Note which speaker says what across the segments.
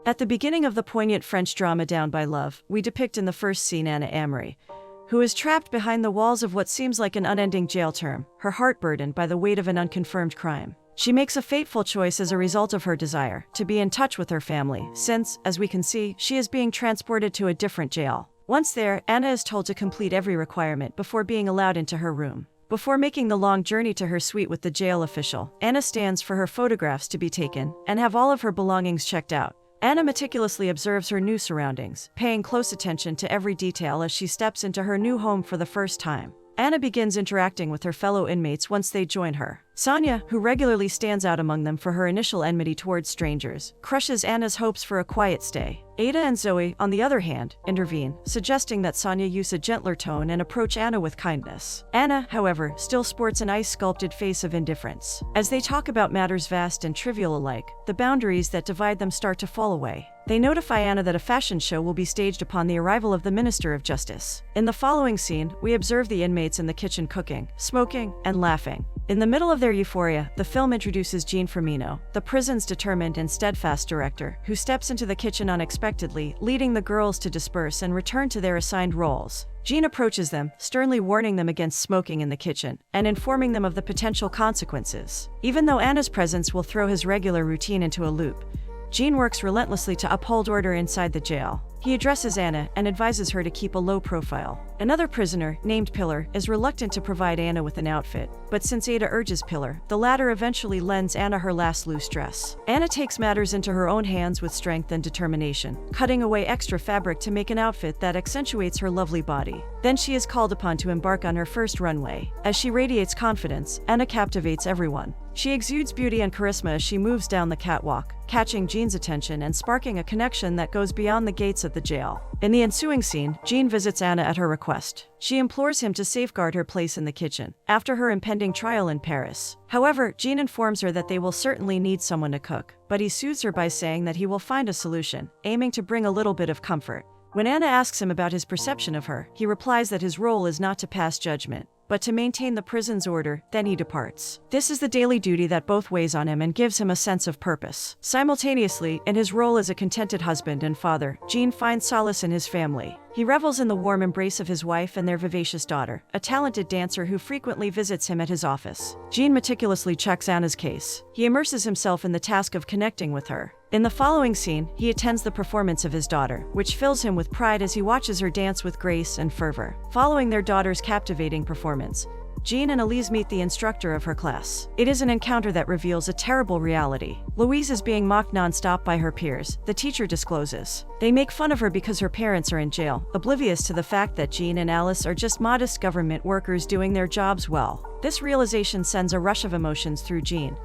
Speaker 1: At the beginning of the poignant French drama Down by Love, we depict in the first scene Anna Amory, who is trapped behind the walls of what seems like an unending jail term, her heart burdened by the weight of an unconfirmed crime. She makes a fateful choice as a result of her desire to be in touch with her family, since, as we can see, she is being transported to a different jail. Once there, Anna is told to complete every requirement before being allowed into her room. Before making the long journey to her suite with the jail official, Anna stands for her photographs to be taken and have all of her belongings checked out. Anna meticulously observes her new surroundings, paying close attention to every detail as she steps into her new home for the first time. Anna begins interacting with her fellow inmates once they join her. Sonia, who regularly stands out among them for her initial enmity towards strangers, crushes Anna's hopes for a quiet stay. Ada and Zoe, on the other hand, intervene, suggesting that Sonia use a gentler tone and approach Anna with kindness. Anna, however, still sports an ice-sculpted face of indifference. As they talk about matters vast and trivial alike, the boundaries that divide them start to fall away. They notify Anna that a fashion show will be staged upon the arrival of the Minister of Justice. In the following scene, we observe the inmates in the kitchen cooking, smoking, and laughing. In the middle of their euphoria, the film introduces Jean Firmino, the prison's determined and steadfast director, who steps into the kitchen unexpectedly, leading the girls to disperse and return to their assigned roles. Jean approaches them, sternly warning them against smoking in the kitchen, and informing them of the potential consequences. Even though Anna's presence will throw his regular routine into a loop, Jean works relentlessly to uphold order inside the jail. He addresses Anna and advises her to keep a low profile. Another prisoner, named Pillar, is reluctant to provide Anna with an outfit, but since Ada urges Pillar, the latter eventually lends Anna her last loose dress. Anna takes matters into her own hands with strength and determination, cutting away extra fabric to make an outfit that accentuates her lovely body. Then she is called upon to embark on her first runway. As she radiates confidence, Anna captivates everyone. She exudes beauty and charisma as she moves down the catwalk, catching Jean's attention and sparking a connection that goes beyond the gates of the jail. In the ensuing scene, Jean visits Anna at her request. She implores him to safeguard her place in the kitchen, after her impending trial in Paris. However, Jean informs her that they will certainly need someone to cook, but he soothes her by saying that he will find a solution, aiming to bring a little bit of comfort. When Anna asks him about his perception of her, he replies that his role is not to pass judgment, but to maintain the prison's order. Then he departs. This is the daily duty that both weighs on him and gives him a sense of purpose. Simultaneously, in his role as a contented husband and father, Jean finds solace in his family. He revels in the warm embrace of his wife and their vivacious daughter, a talented dancer who frequently visits him at his office. Jean meticulously checks Anna's case. He immerses himself in the task of connecting with her. In the following scene, he attends the performance of his daughter, which fills him with pride as he watches her dance with grace and fervor. Following their daughter's captivating performance, Jean and Elise meet the instructor of her class. It is an encounter that reveals a terrible reality. Louise is being mocked non-stop by her peers, the teacher discloses. They make fun of her because her parents are in jail, oblivious to the fact that Jean and Alice are just modest government workers doing their jobs well. This realization sends a rush of emotions through Jean,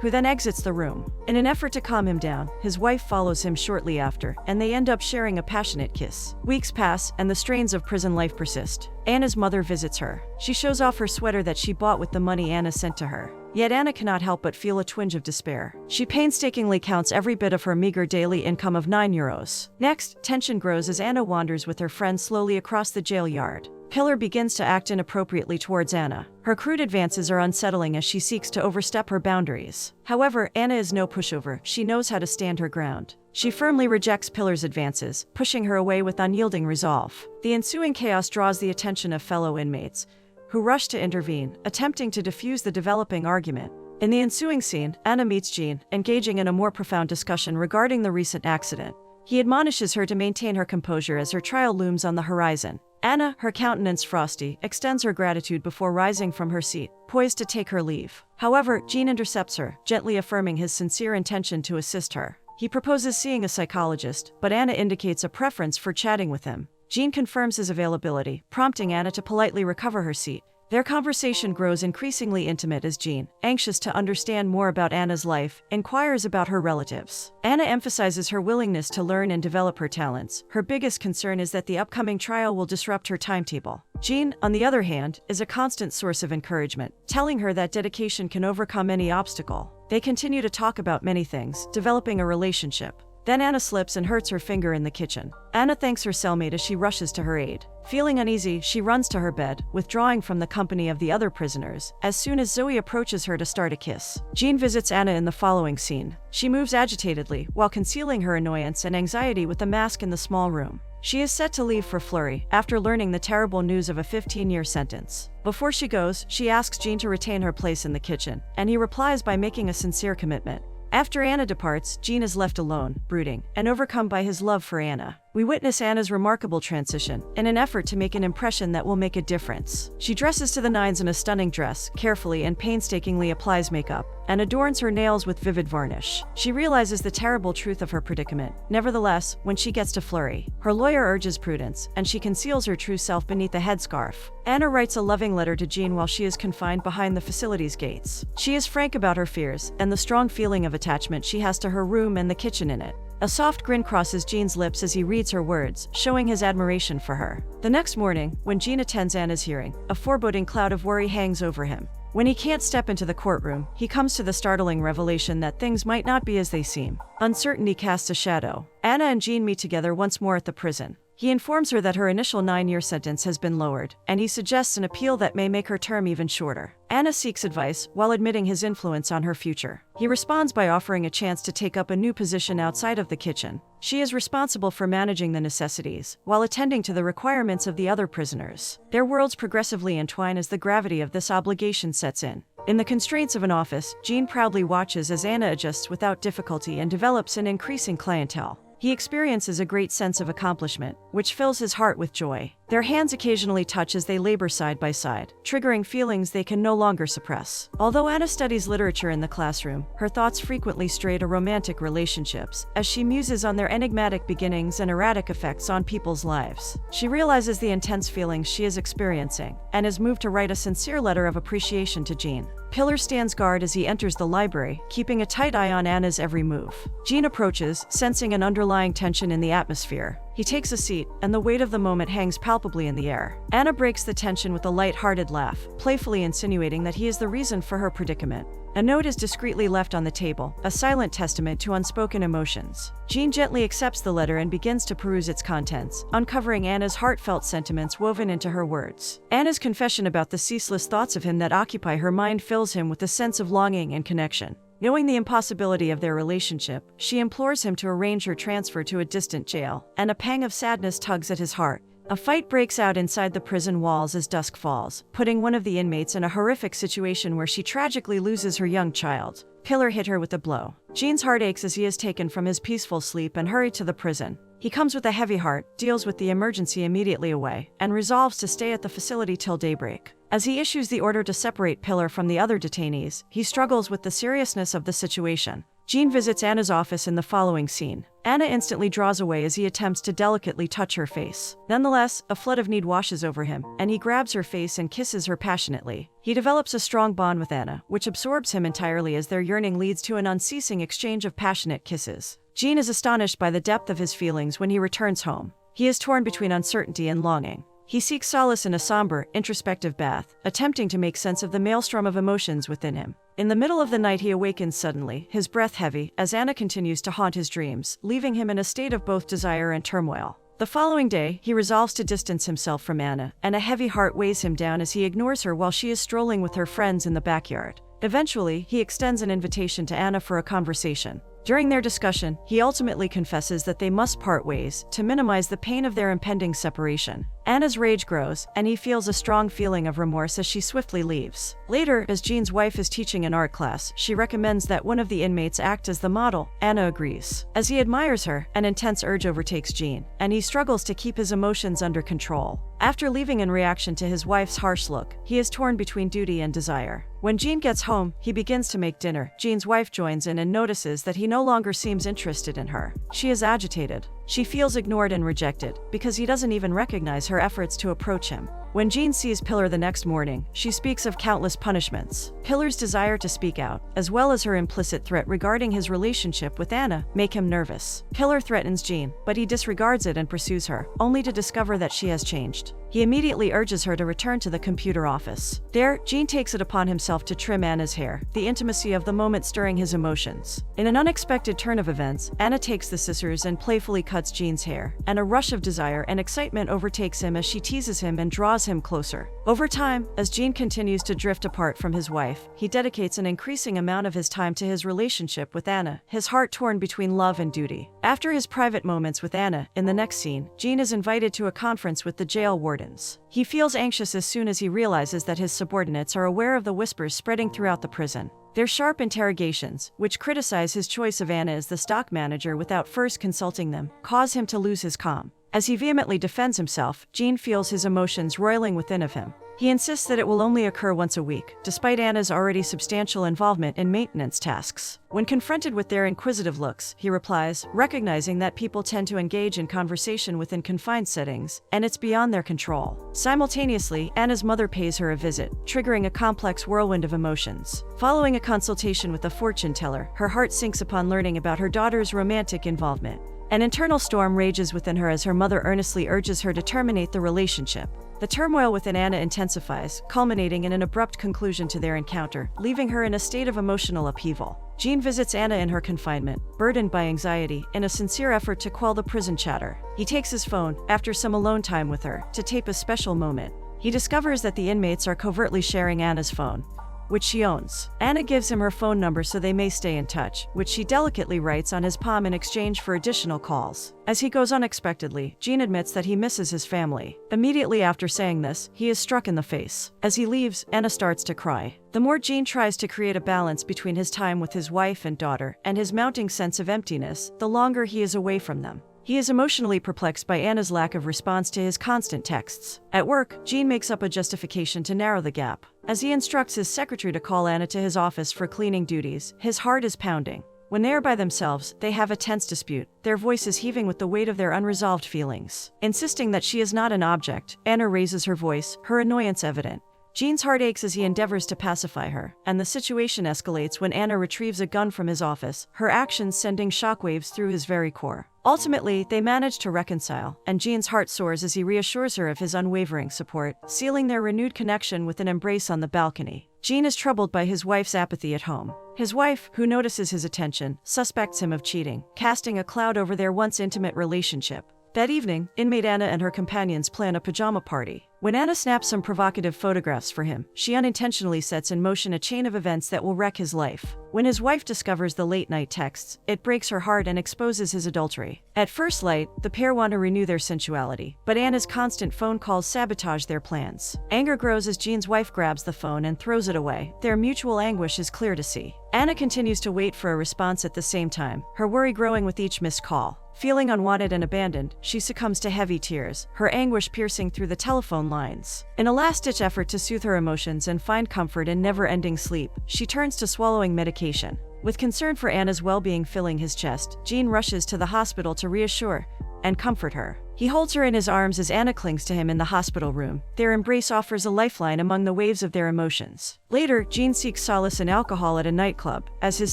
Speaker 1: who then exits the room. In an effort to calm him down, his wife follows him shortly after, and they end up sharing a passionate kiss. Weeks pass, and the strains of prison life persist. Anna's mother visits her. She shows off her sweater that she bought with the money Anna sent to her. Yet Anna cannot help but feel a twinge of despair. She painstakingly counts every bit of her meager daily income of €9. Next, tension grows as Anna wanders with her friend slowly across the jail yard. Pillar begins to act inappropriately towards Anna. Her crude advances are unsettling as she seeks to overstep her boundaries. However, Anna is no pushover. She knows how to stand her ground. She firmly rejects Pillar's advances, pushing her away with unyielding resolve. The ensuing chaos draws the attention of fellow inmates, who rush to intervene, attempting to defuse the developing argument. In the ensuing scene, Anna meets Jean, engaging in a more profound discussion regarding the recent accident. He admonishes her to maintain her composure as her trial looms on the horizon. Anna, her countenance frosty, extends her gratitude before rising from her seat, poised to take her leave. However, Jean intercepts her, gently affirming his sincere intention to assist her. He proposes seeing a psychologist, but Anna indicates a preference for chatting with him. Jean confirms his availability, prompting Anna to politely recover her seat. Their conversation grows increasingly intimate as Jean, anxious to understand more about Anna's life, inquires about her relatives. Anna emphasizes her willingness to learn and develop her talents. Her biggest concern is that the upcoming trial will disrupt her timetable. Jean, on the other hand, is a constant source of encouragement, telling her that dedication can overcome any obstacle. They continue to talk about many things, developing a relationship. Then Anna slips and hurts her finger in the kitchen. Anna thanks her cellmate as she rushes to her aid. Feeling uneasy, she runs to her bed, withdrawing from the company of the other prisoners, as soon as Zoe approaches her to start a kiss. Jean visits Anna in the following scene. She moves agitatedly, while concealing her annoyance and anxiety with a mask in the small room. She is set to leave for Fleury after learning the terrible news of a 15-year sentence. Before she goes, she asks Jean to retain her place in the kitchen, and he replies by making a sincere commitment. After Anna departs, Jean is left alone, brooding, and overcome by his love for Anna. We witness Anna's remarkable transition, in an effort to make an impression that will make a difference. She dresses to the nines in a stunning dress, carefully and painstakingly applies makeup, and adorns her nails with vivid varnish. She realizes the terrible truth of her predicament. Nevertheless, when she gets to Fleury, her lawyer urges prudence, and she conceals her true self beneath a headscarf. Anna writes a loving letter to Jean while she is confined behind the facility's gates. She is frank about her fears, and the strong feeling of attachment she has to her room and the kitchen in it. A soft grin crosses Jean's lips as he reads her words, showing his admiration for her. The next morning, when Jean attends Anna's hearing, a foreboding cloud of worry hangs over him. When he can't step into the courtroom, he comes to the startling revelation that things might not be as they seem. Uncertainty casts a shadow. Anna and Jean meet together once more at the prison. He informs her that her initial 9-year sentence has been lowered, and he suggests an appeal that may make her term even shorter. Anna seeks advice, while admitting his influence on her future. He responds by offering a chance to take up a new position outside of the kitchen. She is responsible for managing the necessities, while attending to the requirements of the other prisoners. Their worlds progressively entwine as the gravity of this obligation sets in. In the constraints of an office, Jean proudly watches as Anna adjusts without difficulty and develops an increasing clientele. He experiences a great sense of accomplishment, which fills his heart with joy. Their hands occasionally touch as they labor side by side, triggering feelings they can no longer suppress. Although Anna studies literature in the classroom, her thoughts frequently stray to romantic relationships, as she muses on their enigmatic beginnings and erratic effects on people's lives. She realizes the intense feelings she is experiencing, and is moved to write a sincere letter of appreciation to Jean. Pillar stands guard as he enters the library, keeping a tight eye on Anna's every move. Jean approaches, sensing an underlying tension in the atmosphere. He takes a seat, and the weight of the moment hangs palpably in the air. Anna breaks the tension with a light-hearted laugh, playfully insinuating that he is the reason for her predicament. A note is discreetly left on the table, a silent testament to unspoken emotions. Jean gently accepts the letter and begins to peruse its contents, uncovering Anna's heartfelt sentiments woven into her words. Anna's confession about the ceaseless thoughts of him that occupy her mind fills him with a sense of longing and connection. Knowing the impossibility of their relationship, she implores him to arrange her transfer to a distant jail, and a pang of sadness tugs at his heart. A fight breaks out inside the prison walls as dusk falls, putting one of the inmates in a horrific situation where she tragically loses her young child. Pillar hit her with a blow. Jean's heart aches as he is taken from his peaceful sleep and hurried to the prison. He comes with a heavy heart, deals with the emergency immediately away, and resolves to stay at the facility till daybreak. As he issues the order to separate Pillar from the other detainees, he struggles with the seriousness of the situation. Jean visits Anna's office in the following scene. Anna instantly draws away as he attempts to delicately touch her face. Nonetheless, a flood of need washes over him, and he grabs her face and kisses her passionately. He develops a strong bond with Anna, which absorbs him entirely as their yearning leads to an unceasing exchange of passionate kisses. Jean is astonished by the depth of his feelings when he returns home. He is torn between uncertainty and longing. He seeks solace in a somber, introspective bath, attempting to make sense of the maelstrom of emotions within him. In the middle of the night he awakens suddenly, his breath heavy, as Anna continues to haunt his dreams, leaving him in a state of both desire and turmoil. The following day, he resolves to distance himself from Anna, and a heavy heart weighs him down as he ignores her while she is strolling with her friends in the backyard. Eventually, he extends an invitation to Anna for a conversation. During their discussion, he ultimately confesses that they must part ways to minimize the pain of their impending separation. Anna's rage grows, and he feels a strong feeling of remorse as she swiftly leaves. Later, as Jean's wife is teaching an art class, she recommends that one of the inmates act as the model. Anna agrees. As he admires her, an intense urge overtakes Jean, and he struggles to keep his emotions under control. After leaving in reaction to his wife's harsh look, he is torn between duty and desire. When Jean gets home, he begins to make dinner. Jean's wife joins in and notices that he no longer seems interested in her. She is agitated. She feels ignored and rejected, because he doesn't even recognize her efforts to approach him. When Jean sees Pillar the next morning, she speaks of countless punishments. Pillar's desire to speak out, as well as her implicit threat regarding his relationship with Anna, make him nervous. Pillar threatens Jean, but he disregards it and pursues her, only to discover that she has changed. He immediately urges her to return to the computer office. There, Gene takes it upon himself to trim Anna's hair, the intimacy of the moment stirring his emotions. In an unexpected turn of events, Anna takes the scissors and playfully cuts Gene's hair, and a rush of desire and excitement overtakes him as she teases him and draws him closer. Over time, as Gene continues to drift apart from his wife, he dedicates an increasing amount of his time to his relationship with Anna, his heart torn between love and duty. After his private moments with Anna, in the next scene, Gene is invited to a conference with the jail wardens. He feels anxious as soon as he realizes that his subordinates are aware of the whispers spreading throughout the prison. Their sharp interrogations, which criticize his choice of Anna as the stock manager without first consulting them, cause him to lose his calm. As he vehemently defends himself, Gene feels his emotions roiling within of him. He insists that it will only occur once a week, despite Anna's already substantial involvement in maintenance tasks. When confronted with their inquisitive looks, he replies, recognizing that people tend to engage in conversation within confined settings, and it's beyond their control. Simultaneously, Anna's mother pays her a visit, triggering a complex whirlwind of emotions. Following a consultation with a fortune teller, her heart sinks upon learning about her daughter's romantic involvement. An internal storm rages within her as her mother earnestly urges her to terminate the relationship. The turmoil within Anna intensifies, culminating in an abrupt conclusion to their encounter, leaving her in a state of emotional upheaval. Gene visits Anna in her confinement, burdened by anxiety, in a sincere effort to quell the prison chatter. He takes his phone, after some alone time with her, to tape a special moment. He discovers that the inmates are covertly sharing Anna's phone, which she owns. Anna gives him her phone number so they may stay in touch, which she delicately writes on his palm in exchange for additional calls. As he goes unexpectedly, Gene admits that he misses his family. Immediately after saying this, he is struck in the face. As he leaves, Anna starts to cry. The more Gene tries to create a balance between his time with his wife and daughter and his mounting sense of emptiness, the longer he is away from them. He is emotionally perplexed by Anna's lack of response to his constant texts. At work, Gene makes up a justification to narrow the gap. As he instructs his secretary to call Anna to his office for cleaning duties, his heart is pounding. When they are by themselves, they have a tense dispute, their voices heaving with the weight of their unresolved feelings. Insisting that she is not an object, Anna raises her voice, her annoyance evident. Gene's heart aches as he endeavors to pacify her, and the situation escalates when Anna retrieves a gun from his office, her actions sending shockwaves through his very core. Ultimately, they manage to reconcile, and Gene's heart soars as he reassures her of his unwavering support, sealing their renewed connection with an embrace on the balcony. Gene is troubled by his wife's apathy at home. His wife, who notices his attention, suspects him of cheating, casting a cloud over their once intimate relationship. That evening, inmate Anna and her companions plan a pajama party. When Anna snaps some provocative photographs for him, she unintentionally sets in motion a chain of events that will wreck his life. When his wife discovers the late-night texts, it breaks her heart and exposes his adultery. At first light, the pair want to renew their sensuality, but Anna's constant phone calls sabotage their plans. Anger grows as Gene's wife grabs the phone and throws it away. Their mutual anguish is clear to see. Anna continues to wait for a response at the same time, her worry growing with each missed call. Feeling unwanted and abandoned, she succumbs to heavy tears, her anguish piercing through the telephone lines. In a last-ditch effort to soothe her emotions and find comfort in never-ending sleep, she turns to swallowing medication. With concern for Anna's well-being filling his chest, Gene rushes to the hospital to reassure and comfort her. He holds her in his arms as Anna clings to him in the hospital room. Their embrace offers a lifeline among the waves of their emotions. Later, Gene seeks solace in alcohol at a nightclub, as his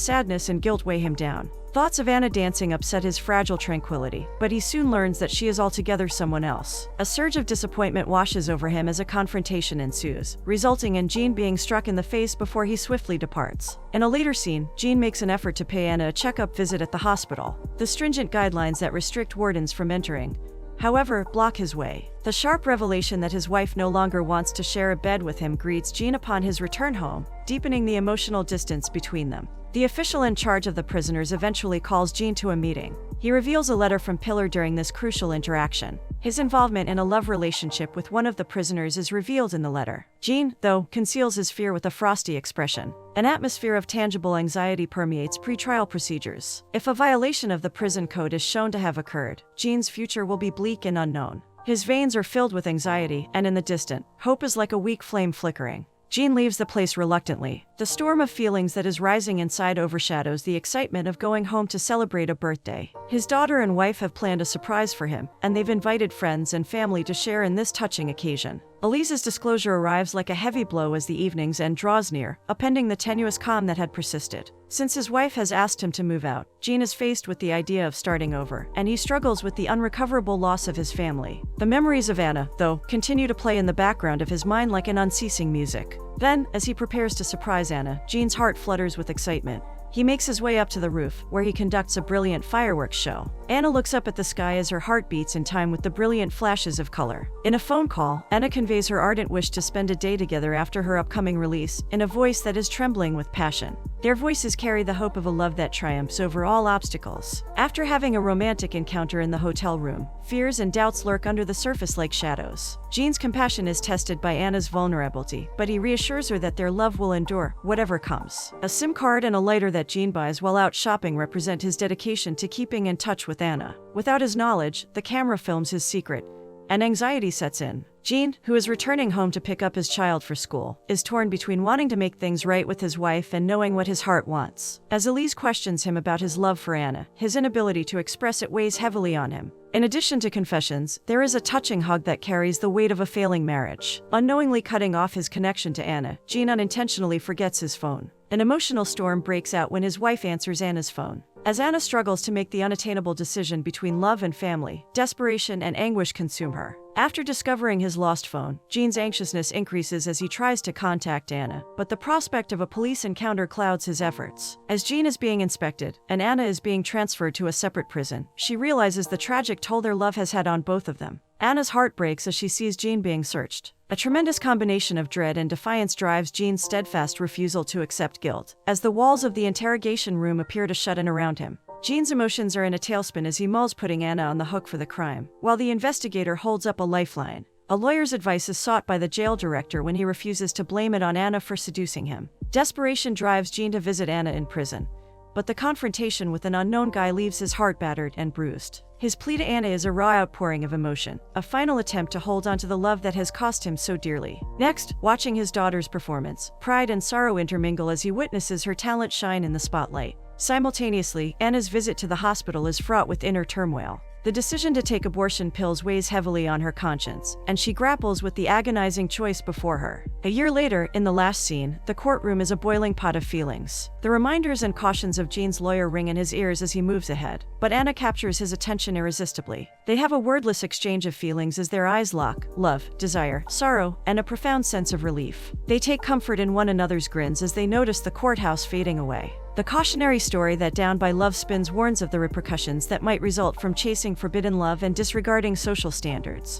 Speaker 1: sadness and guilt weigh him down. Thoughts of Anna dancing upset his fragile tranquility, but he soon learns that she is altogether someone else. A surge of disappointment washes over him as a confrontation ensues, resulting in Gene being struck in the face before he swiftly departs. In a later scene, Gene makes an effort to pay Anna a checkup visit at the hospital. The stringent guidelines that restrict wardens from entering, however, block his way. The sharp revelation that his wife no longer wants to share a bed with him greets Gene upon his return home, deepening the emotional distance between them. The official in charge of the prisoners eventually calls Gene to a meeting. He reveals a letter from Pillar during this crucial interaction. His involvement in a love relationship with one of the prisoners is revealed in the letter. Gene, though, conceals his fear with a frosty expression. An atmosphere of tangible anxiety permeates pretrial procedures. If a violation of the prison code is shown to have occurred, Gene's future will be bleak and unknown. His veins are filled with anxiety, and in the distant, hope is like a weak flame flickering. Gene leaves the place reluctantly. The storm of feelings that is rising inside overshadows the excitement of going home to celebrate a birthday. His daughter and wife have planned a surprise for him, and they've invited friends and family to share in this touching occasion. Elise's disclosure arrives like a heavy blow as the evening's end draws near, upending the tenuous calm that had persisted. Since his wife has asked him to move out, Gene is faced with the idea of starting over, and he struggles with the unrecoverable loss of his family. The memories of Anna, though, continue to play in the background of his mind like an unceasing music. Then, as he prepares to surprise Anna, Gene's heart flutters with excitement. He makes his way up to the roof, where he conducts a brilliant fireworks show. Anna looks up at the sky as her heart beats in time with the brilliant flashes of color. In a phone call, Anna conveys her ardent wish to spend a day together after her upcoming release, in a voice that is trembling with passion. Their voices carry the hope of a love that triumphs over all obstacles. After having a romantic encounter in the hotel room, fears and doubts lurk under the surface like shadows. Gene's compassion is tested by Anna's vulnerability, but he reassures her that their love will endure, whatever comes. A SIM card and a lighter that Gene buys while out shopping represent his dedication to keeping in touch with Anna. Without his knowledge, the camera films his secret, and anxiety sets in. Gene, who is returning home to pick up his child for school, is torn between wanting to make things right with his wife and knowing what his heart wants. As Elise questions him about his love for Anna, his inability to express it weighs heavily on him. In addition to confessions, there is a touching hug that carries the weight of a failing marriage. Unknowingly cutting off his connection to Anna, Gene unintentionally forgets his phone. An emotional storm breaks out when his wife answers Anna's phone. As Anna struggles to make the unattainable decision between love and family, desperation and anguish consume her. After discovering his lost phone, Gene's anxiousness increases as he tries to contact Anna, but the prospect of a police encounter clouds his efforts. As Gene is being inspected, and Anna is being transferred to a separate prison, she realizes the tragic toll their love has had on both of them. Anna's heart breaks as she sees Gene being searched. A tremendous combination of dread and defiance drives Gene's steadfast refusal to accept guilt, as the walls of the interrogation room appear to shut in around him. Gene's emotions are in a tailspin as he mulls putting Anna on the hook for the crime, while the investigator holds up a lifeline. A lawyer's advice is sought by the jail director when he refuses to blame it on Anna for seducing him. Desperation drives Gene to visit Anna in prison, but the confrontation with an unknown guy leaves his heart battered and bruised. His plea to Anna is a raw outpouring of emotion, a final attempt to hold on to the love that has cost him so dearly. Next, watching his daughter's performance, pride and sorrow intermingle as he witnesses her talent shine in the spotlight. Simultaneously, Anna's visit to the hospital is fraught with inner turmoil. The decision to take abortion pills weighs heavily on her conscience, and she grapples with the agonizing choice before her. A year later, in the last scene, the courtroom is a boiling pot of feelings. The reminders and cautions of Gene's lawyer ring in his ears as he moves ahead, but Anna captures his attention irresistibly. They have a wordless exchange of feelings as their eyes lock: love, desire, sorrow, and a profound sense of relief. They take comfort in one another's grins as they notice the courthouse fading away. The cautionary story that Down by Love spins warns of the repercussions that might result from chasing forbidden love and disregarding social standards.